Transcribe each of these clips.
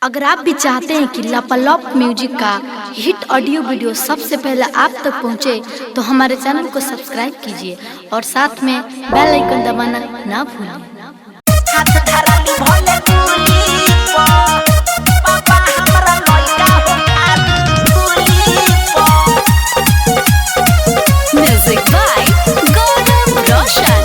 अगर आप भी चाहते हैं कि लापालॉप म्यूजिक का हिट ऑडियो वीडियो सबसे पहले आप तक पहुंचे, तो हमारे चैनल को सब्सक्राइब कीजिए और साथ में बेल आइकन दबाना ना भूलें। Music by Gaurav Roshan.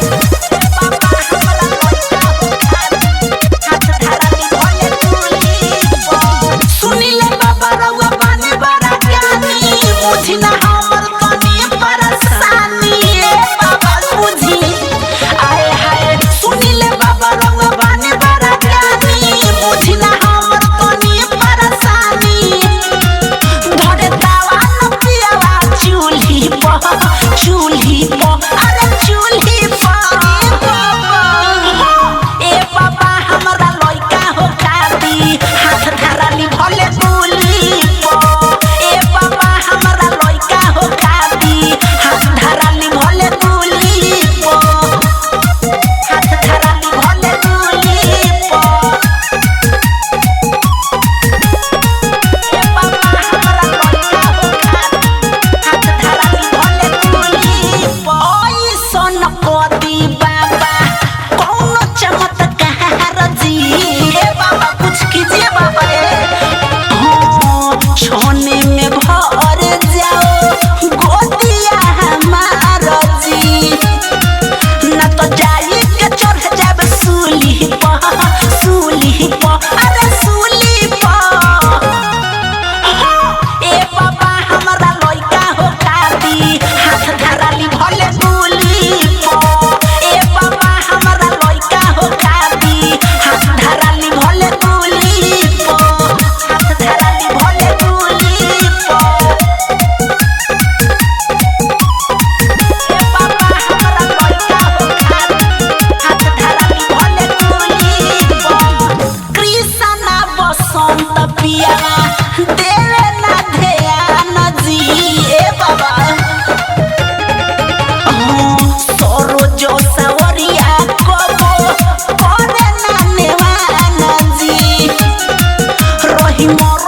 More